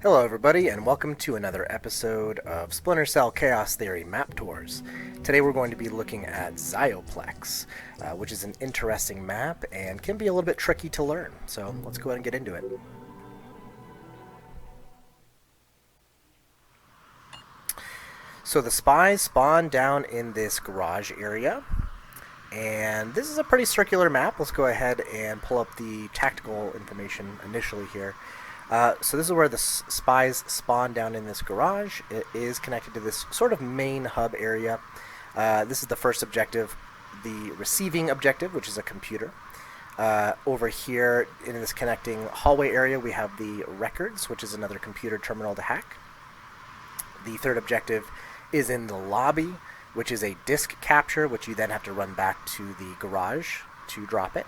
Hello everybody and welcome to another episode of Splinter Cell Chaos Theory Map Tours. Today we're going to be looking at Zioplex, which is an interesting map and can be a little bit tricky to learn. So let's go ahead and get into it. So the spies spawn down in this garage area, and this is a pretty circular map. Let's go ahead and pull up the tactical information initially here. So this is where the spies spawn down in this garage. It is connected to this sort of main hub area. This is the first objective, the receiving objective, which is a computer. Over here in this connecting hallway area, we have the records, which is another computer terminal to hack. The third objective is in the lobby, which is a disk capture, which you then have to run back to the garage to drop it.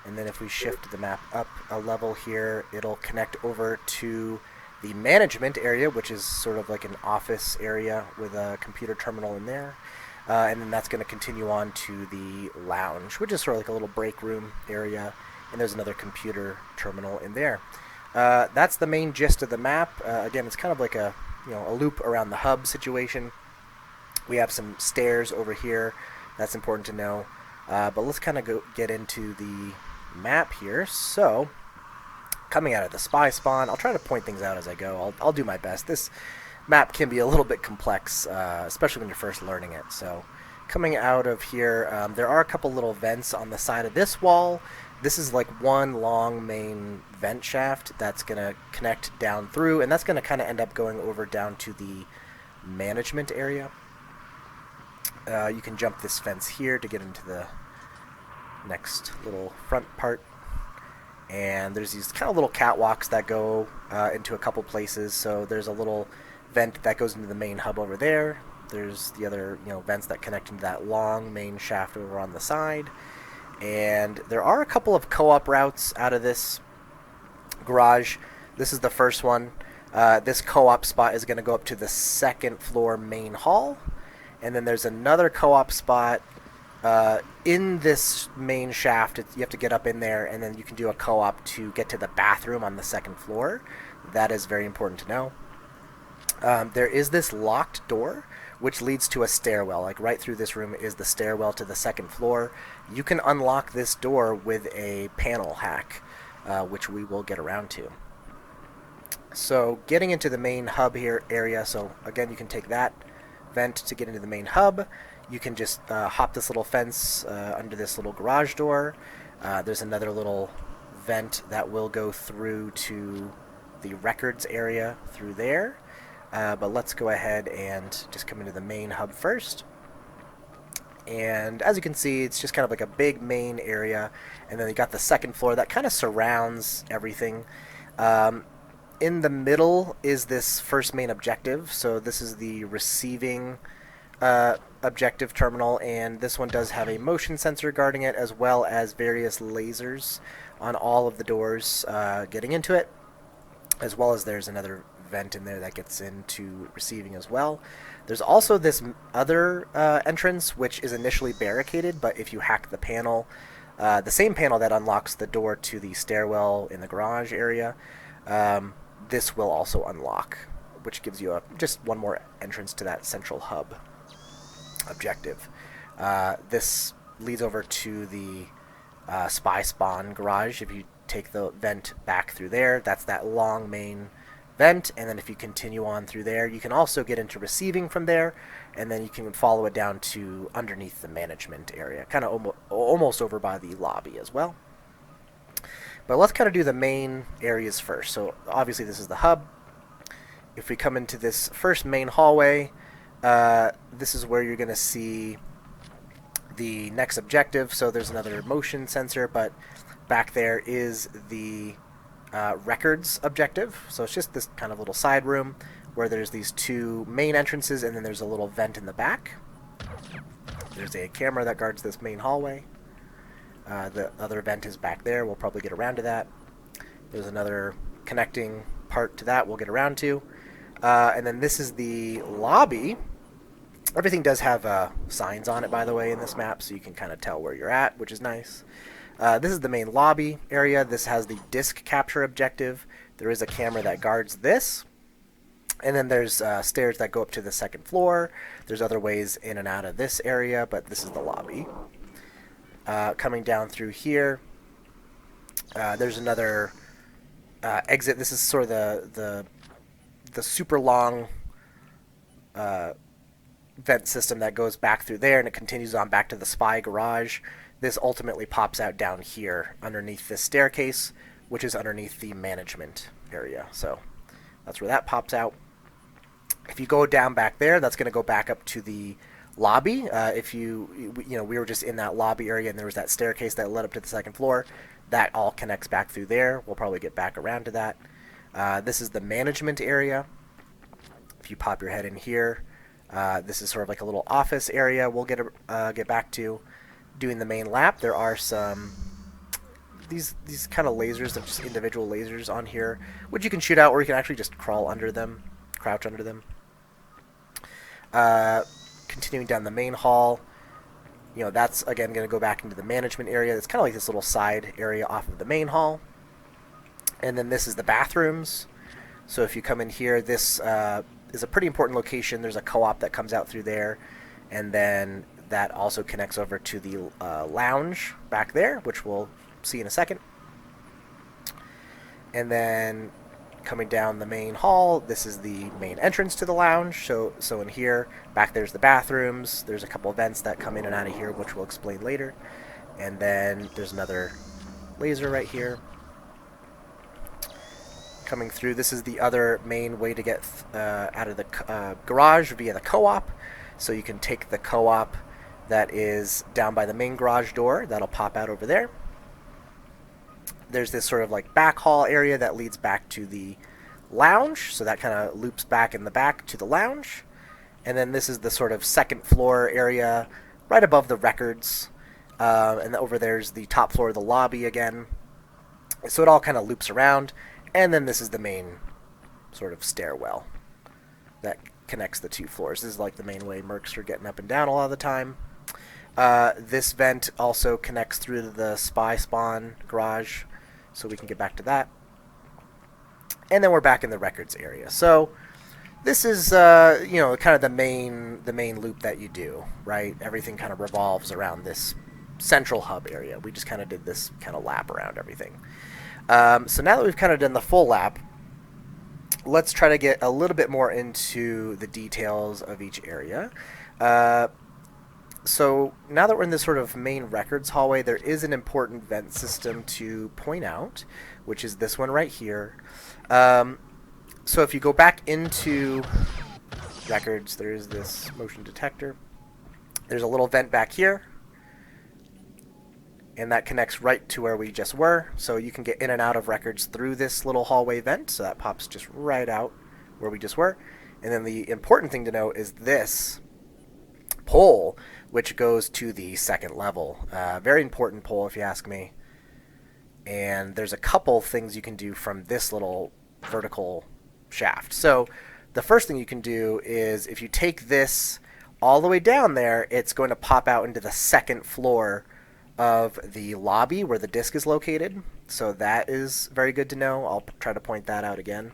And then if we shift the map up a level here, it'll connect over to the management area, which is sort of like an office area with a computer terminal in there. And then that's going to continue on to the lounge, which is sort of like a little break room area. And there's another computer terminal in there. That's the main gist of the map. Again, it's kind of like a loop around the hub situation. We have some stairs over here. That's important to know. But let's kind of get into the map here. So, coming out of the spy spawn, I'll try to point things out as I go. I'll do my best. This map can be a little bit complex, especially when you're first learning it. So, coming out of here, there are a couple little vents on the side of this wall. This is like one long main vent shaft that's going to connect down through, and that's going to kind of end up going over down to the management area. You can jump this fence here to get into the next little front part, and there's these kind of little catwalks that go into a couple places. So there's a little vent that goes into the main hub over there. There's the other vents that connect into that long main shaft over on the side, and there are a couple of co-op routes out of this garage. This is the first one. This co-op spot is going to go up to the second floor main hall, and then there's another co-op spot in this main shaft. You have to get up in there, and then you can do a co-op to get to the bathroom on the second floor. That is very important to know. There is this locked door, which leads to a stairwell. Like right through this room is the stairwell to the second floor. You can unlock this door with a panel hack, which we will get around to. So getting into the main hub here area, so again you can take that vent to get into the main hub. You can just hop this little fence under this little garage door. There's another little vent that will go through to the records area through there. But let's go ahead and just come into the main hub first. And as you can see, it's just kind of like a big main area. And then you got the second floor that kind of surrounds everything. In the middle is this first main objective. So this is the receiving objective terminal, and this one does have a motion sensor guarding it, as well as various lasers on all of the doors getting into it, as well as there's another vent in there that gets into receiving as well. There's also this other entrance, which is initially barricaded, but if you hack the panel, the same panel that unlocks the door to the stairwell in the garage area, this will also unlock, which gives you just one more entrance to that central hub objective. This leads over to the spy spawn garage. If you take the vent back through there, that's that long main vent, and then if you continue on through there, you can also get into receiving from there, and then you can follow it down to underneath the management area, kind of almost over by the lobby as well. But let's kind of do the main areas first. So obviously this is the hub. If we come into this first main hallway, this is where you're going to see the next objective. So there's another motion sensor, but back there is the records objective. So it's just this kind of little side room where there's these two main entrances, and then there's a little vent in the back. There's a camera that guards this main hallway. The other vent is back there. We'll probably get around to that. There's another connecting part to that we'll get around to. And then this is the lobby. Everything does have signs on it, by the way, in this map, so you can kind of tell where you're at, which is nice. This is the main lobby area. This has the disk capture objective. There is a camera that guards this. And then there's stairs that go up to the second floor. There's other ways in and out of this area, but this is the lobby. Coming down through here, there's another exit. This is sort of the super long vent system that goes back through there, and it continues on back to the spy garage. This ultimately pops out down here underneath this staircase, which is underneath the management area. So that's where that pops out. If you go down back there, that's going to go back up to the lobby. We were just in that lobby area, and there was that staircase that led up to the second floor. That all connects back through there. We'll probably get back around to that. This is the management area. If you pop your head in here, this is sort of like a little office area. We'll get back to doing the main lap. There are some these kind of lasers. They're just individual lasers on here, which you can shoot out, or you can actually just crawl under them, crouch under them. Continuing down the main hall, that's again going to go back into the management area. It's kind of like this little side area off of the main hall. And then this is the bathrooms. So if you come in here, this is a pretty important location. There's a co-op that comes out through there, and then that also connects over to the lounge back there, which we'll see in a second. And then coming down the main hall, this is the main entrance to the lounge. So in here, back there's the bathrooms. There's a couple of vents that come in and out of here, which we'll explain later. And then there's another laser right here. Coming through, this is the other main way to get out of the garage via the co-op. So you can take the co-op that is down by the main garage door. That'll pop out over there. There's this sort of like back hall area that leads back to the lounge. So that kind of loops back in the back to the lounge. And then this is the sort of second floor area right above the records. And over there's the top floor of the lobby again. So it all kind of loops around. And then this is the main sort of stairwell that connects the two floors. This is like the main way Mercs are getting up and down a lot of the time. This vent also connects through the spy spawn garage, so we can get back to that. And then we're back in the records area. So this is kind of the main loop that you do, right? Everything kind of revolves around this central hub area. We just kind of did this kind of lap around everything. So now that we've kind of done the full lap, let's try to get a little bit more into the details of each area. So now that we're in this sort of main records hallway, there is an important vent system to point out, which is this one right here. So if you go back into records, there is this motion detector. There's a little vent back here, and that connects right to where we just were. So you can get in and out of records through this little hallway vent, so that pops just right out where we just were. And then the important thing to note is this pole, which goes to the second level. Very important pole, if you ask me. And there's a couple things you can do from this little vertical shaft. So the first thing you can do is, if you take this all the way down there, it's going to pop out into the second floor of the lobby where the disc is located. So that is very good to know. I'll try to point that out again.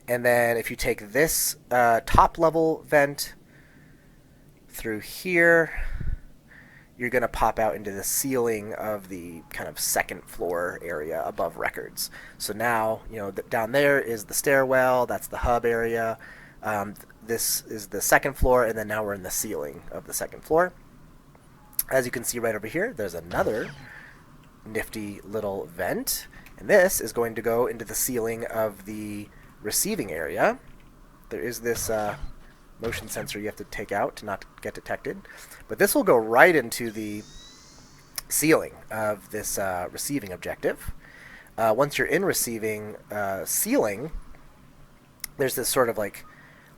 And then if you take this top level vent through here, you're going to pop out into the ceiling of the kind of second floor area above records. So now, down there is the stairwell, that's the hub area. This is the second floor, and then now we're in the ceiling of the second floor. As you can see right over here, there's another nifty little vent, and this is going to go into the ceiling of the receiving area. There is this motion sensor you have to take out to not get detected, but this will go right into the ceiling of this receiving objective. Once you're in receiving ceiling, there's this sort of like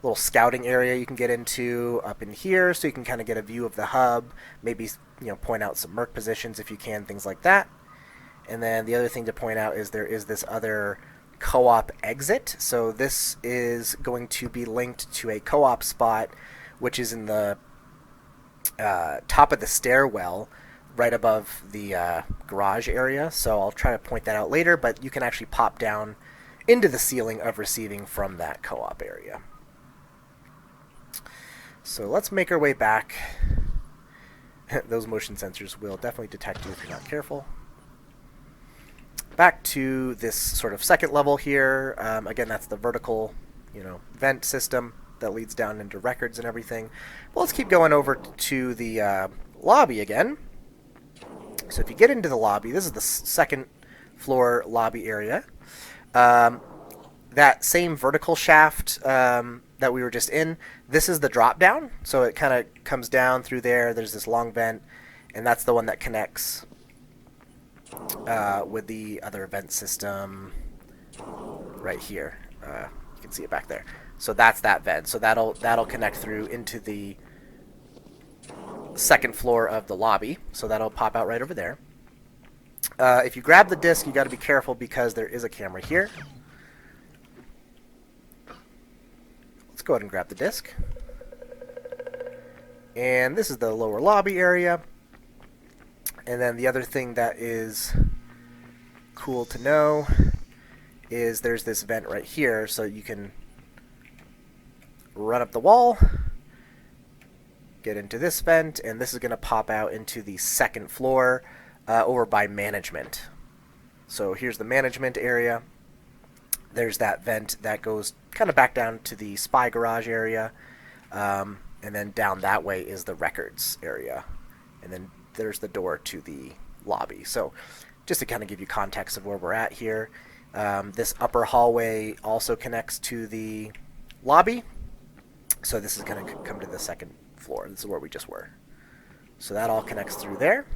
little scouting area you can get into up in here, so you can kind of get a view of the hub, maybe point out some merc positions if you can, things like that. And then the other thing to point out is there is this other co-op exit. So this is going to be linked to a co-op spot, which is in the top of the stairwell right above the garage area, so I'll try to point that out later, but you can actually pop down into the ceiling of receiving from that co-op area. So let's make our way back. Those motion sensors will definitely detect you if you're not careful. Back to this sort of second level here. Again, that's the vertical, vent system that leads down into records and everything. Well, let's keep going over to the lobby again. So if you get into the lobby, this is the second floor lobby area. That same vertical shaft that we were just in, this is the drop down. So it kind of comes down through there. There's this long vent, and that's the one that connects with the other vent system right here. You can see it back there. So that's that vent. So that'll connect through into the second floor of the lobby. So that'll pop out right over there. If you grab the disc, you got to be careful because there is a camera here. Let's go ahead and grab the disc. And this is the lower lobby area. And then the other thing that is cool to know is there's this vent right here, so you can run up the wall, get into this vent, and this is going to pop out into the second floor over by management. So here's the management area. There's that vent that goes kind of back down to the spy garage area, and then down that way is the records area, and then there's the door to the lobby. So just to kind of give you context of where we're at here, this upper hallway also connects to the lobby. So this is going to come to the second floor. This is where we just were. So that all connects through there.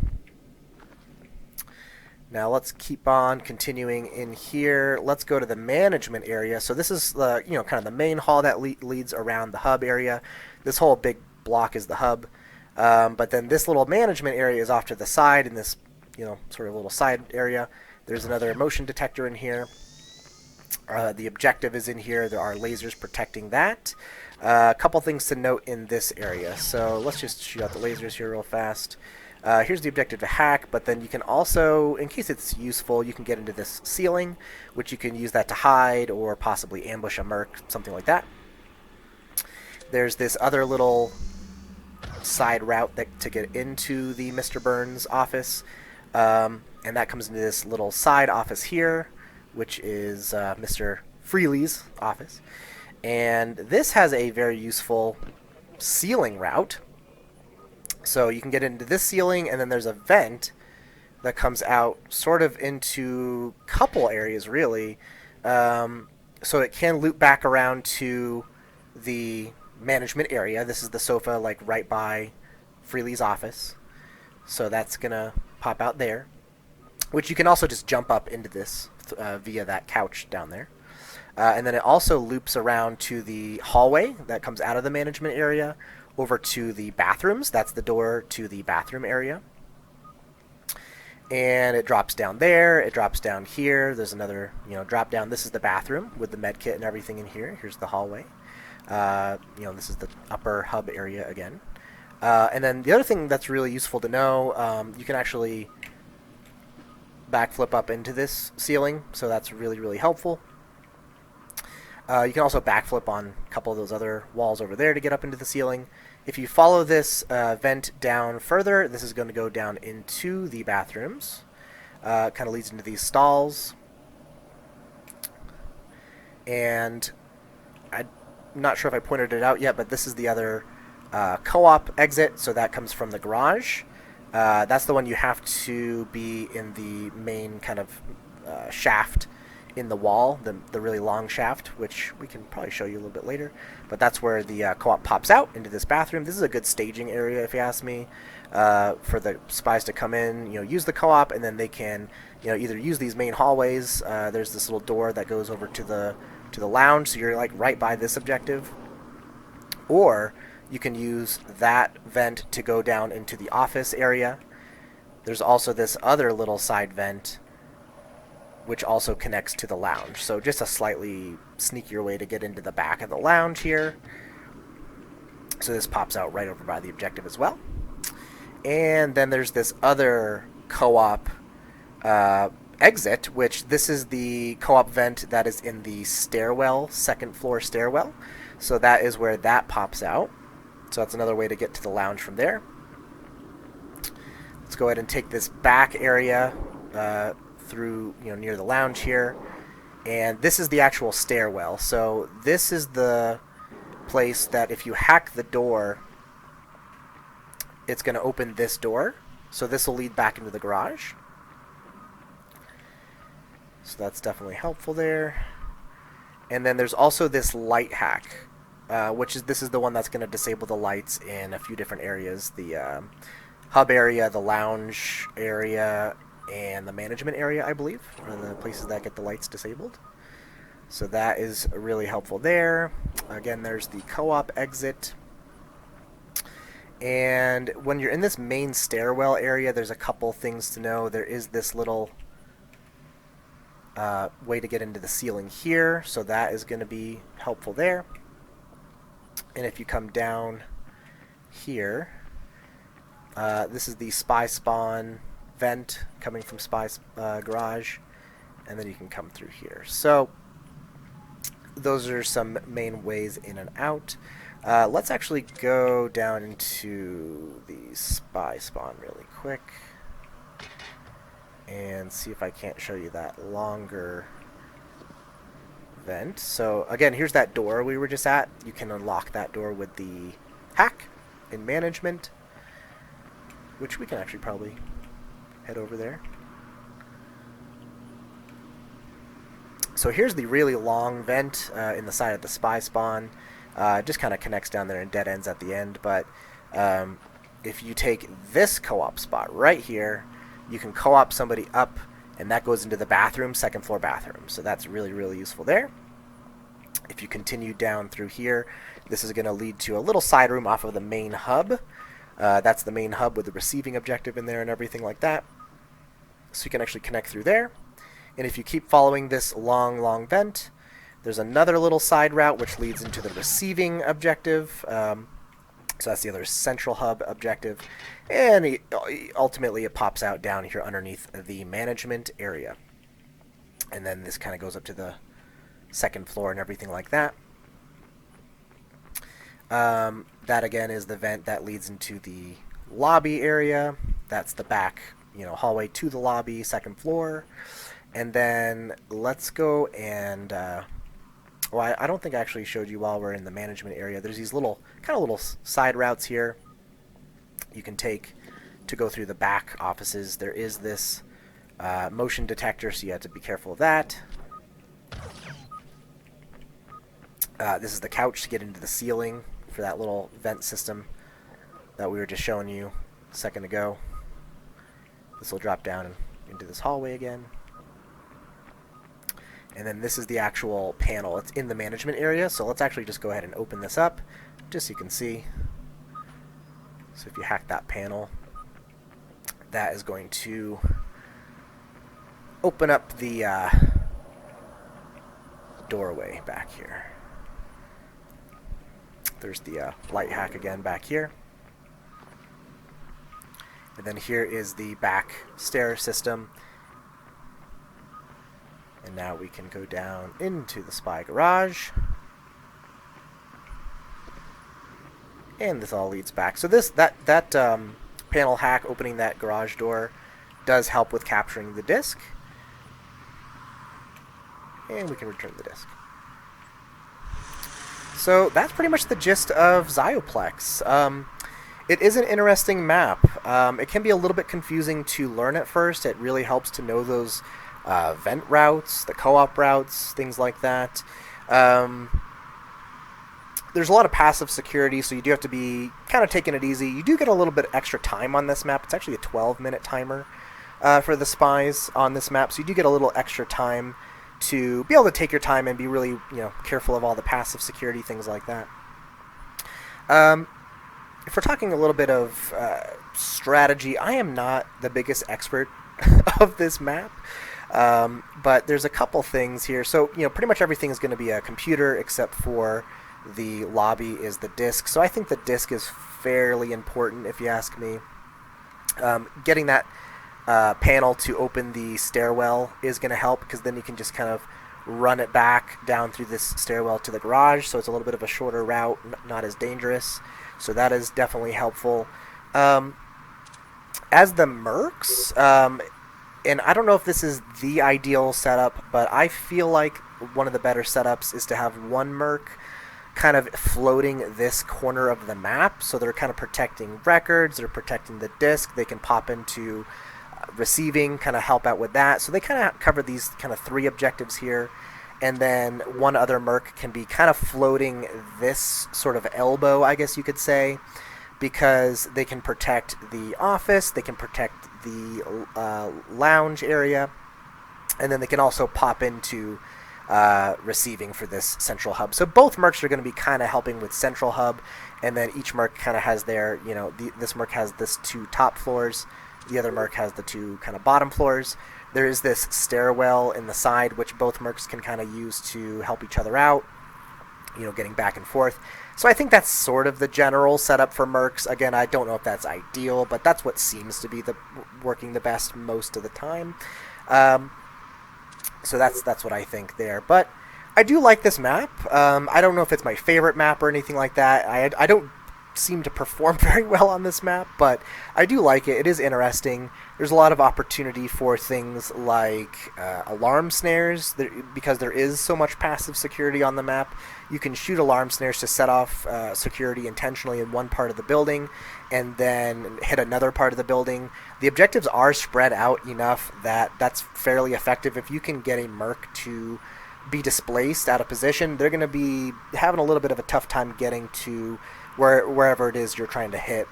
Now let's keep on continuing in here. Let's go to the management area. So this is the kind of the main hall that leads around the hub area. This whole big block is the hub. But then this little management area is off to the side in this, sort of little side area. There's another motion detector in here. The objective is in here. There are lasers protecting that. A couple things to note in this area. So let's just shoot out the lasers here real fast. Here's the objective to hack, but then you can also, in case it's useful, you can get into this ceiling, which you can use that to hide or possibly ambush a merc, something like that. There's this other little side route to get into the Mr. Burns office, and that comes into this little side office here, which is Mr. Freely's office. And this has a very useful ceiling route. So you can get into this ceiling, and then there's a vent that comes out sort of into a couple areas, really. So it can loop back around to the management area. This is the sofa, like right by Freely's office. So that's going to pop out there, which you can also just jump up into this via that couch down there. And then it also loops around to the hallway that comes out of the management area over to the bathrooms. That's the door to the bathroom area. And it drops down there. It drops down here. There's another, drop down. This is the bathroom with the med kit and everything in here. Here's the hallway. This is the upper hub area again. And then the other thing that's really useful to know, you can actually backflip up into this ceiling. So that's really, really helpful. You can also backflip on a couple of those other walls over there to get up into the ceiling. If you follow this vent down further, this is going to go down into the bathrooms. It kind of leads into these stalls. And I'm not sure if I pointed it out yet, but this is the other co-op exit. So that comes from the garage. That's the one you have to be in the main kind of shaft in the wall, the really long shaft, which we can probably show you a little bit later. But that's where the co-op pops out into this bathroom. This is a good staging area, if you ask me, for the spies to come in, use the co-op, and then they can, either use these main hallways. There's this little door that goes over to the lounge, so you're like right by this objective. Or you can use that vent to go down into the office area. There's also this other little side vent which also connects to the lounge. So just a slightly sneakier way to get into the back of the lounge here. So this pops out right over by the objective as well. And then there's this other co-op exit, which this is the co-op vent that is in the stairwell, second floor stairwell. So that is where that pops out. So that's another way to get to the lounge from there. Let's go ahead and take this back area through, near the lounge here. And this is the actual stairwell. So this is the place that if you hack the door, it's going to open this door. So this will lead back into the garage. So that's definitely helpful there. And then there's also this light hack, this is the one that's going to disable the lights in a few different areas. The hub area, the lounge area, and the management area, I believe, are the places that get the lights disabled. So that is really helpful there. Again, there's the co-op exit. And when you're in this main stairwell area, there's a couple things to know. There is this little way to get into the ceiling here, so that is going to be helpful there. And if you come down here, this is the spy spawn vent coming from Spy's garage, and then you can come through here. So those are some main ways in and out. Let's actually go down into the spy spawn really quick and see if I can't show you that longer vent. So again, here's that door we were just at. You can unlock that door with the hack in management, which we can actually probably head over there. So here's the really long vent in the side of the spy spawn. It just kind of connects down there and dead ends at the end. But if you take this co-op spot right here, you can co-op somebody up, and that goes into the bathroom, second floor bathroom. So that's really, really useful there. If you continue down through here, this is going to lead to a little side room off of the main hub. That's the main hub with the receiving objective in there and everything like that. So you can actually connect through there. And if you keep following this long, long vent, there's another little side route which leads into the receiving objective. So that's the other central hub objective. And ultimately it pops out down here underneath the management area. And then this kind of goes up to the second floor and everything like that. That again is the vent that leads into the lobby area. That's the back, hallway to the lobby, second floor. And then let's go and I don't think I actually showed you while we're in the management area. There's these little side routes here you can take to go through the back offices. There is this motion detector, so you have to be careful of that. This is the couch to get into the ceiling for that little vent system that we were just showing you a second ago. This will drop down into this hallway again. And then this is the actual panel. It's in the management area, so let's actually just go ahead and open this up, just so you can see. So if you hack that panel, that is going to open up the doorway back here. There's the light hack again back here. And then here is the back stair system. And now we can go down into the spy garage. And this all leads back. So that panel hack opening that garage door does help with capturing the disc. And we can return the disc. So that's pretty much the gist of Zioplex. It is an interesting map. It can be a little bit confusing to learn at first. It really helps to know those vent routes, the co-op routes, things like that. There's a lot of passive security, so you do have to be kind of taking it easy. You do get a little bit extra time on this map. It's actually a 12-minute timer for the spies on this map, so you do get a little extra time to be able to take your time and be really, careful of all the passive security, things like that. If we're talking a little bit of strategy, I am not the biggest expert of this map. But there's a couple things here. So, pretty much everything is going to be a computer except for the lobby is the disk. So I think the disk is fairly important if you ask me. Getting that panel to open the stairwell is going to help, because then you can just kind of run it back down through this stairwell to the garage, so it's a little bit of a shorter route, not as dangerous. So that is definitely helpful. As the Mercs, and I don't know if this is the ideal setup, but I feel like one of the better setups is to have one Merc kind of floating this corner of the map, so they're kind of protecting records, they're protecting the disk, they can pop into receiving, kind of help out with that. So they kind of cover these kind of 3 objectives here, and then one other Merc can be kind of floating this sort of elbow, I guess you could say, because they can protect the office, they can protect the lounge area, and then they can also pop into receiving for this central hub. So both Mercs are going to be kind of helping with central hub, and then each Merc kind of has their, this Merc has this 2 top floors, the other Merc has the 2 kind of bottom floors. There is this stairwell in the side, which both Mercs can kind of use to help each other out, getting back and forth. So I think that's sort of the general setup for Mercs. Again, I don't know if that's ideal, but that's what seems to be working the best most of the time. So that's what I think there. But I do like this map. I don't know if it's my favorite map or anything like that. I don't seem to perform very well on this map, but I do like it. It is interesting. There's a lot of opportunity for things like alarm snares, because there is so much passive security on the map. You can shoot alarm snares to set off security intentionally in one part of the building and then hit another part of the building. The objectives are spread out enough that that's fairly effective. If you can get a Merc to be displaced out of position, they're going to be having a little bit of a tough time getting to wherever it is you're trying to hit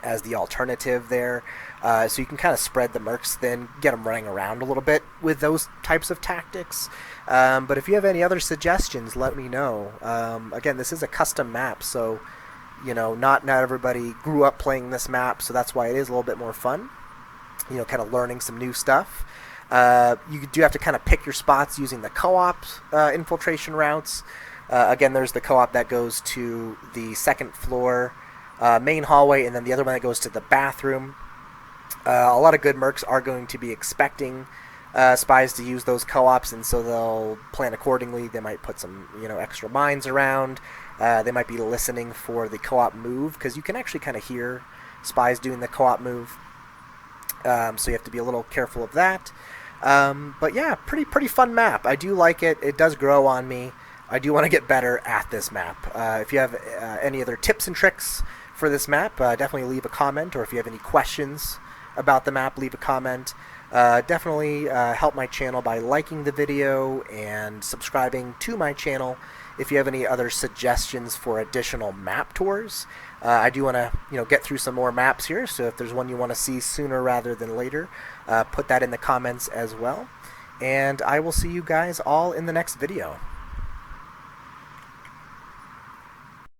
as the alternative there. So you can kind of spread the Mercs, then get them running around a little bit with those types of tactics. But if you have any other suggestions, let me know. Again, this is a custom map, so not everybody grew up playing this map, so that's why it is a little bit more fun. Kind of learning some new stuff. You do have to kind of pick your spots using the co-op infiltration routes. Again, there's the co-op that goes to the 2nd floor main hallway, and then the other one that goes to the bathroom. A lot of good Mercs are going to be expecting Spies to use those co-ops, and so they'll plan accordingly. They might put some extra mines around. They might be listening for the co-op move, because you can actually kind of hear Spies doing the co-op move. So you have to be a little careful of that. But yeah, pretty fun map. I do like it. It does grow on me. I do want to get better at this map. If you have any other tips and tricks for this map, definitely leave a comment, or if you have any questions about the map, leave a comment. Definitely help my channel by liking the video and subscribing to my channel. If you have any other suggestions for additional map tours, I do want to get through some more maps here, so if there's one you want to see sooner rather than later, put that in the comments as well. And I will see you guys all in the next video.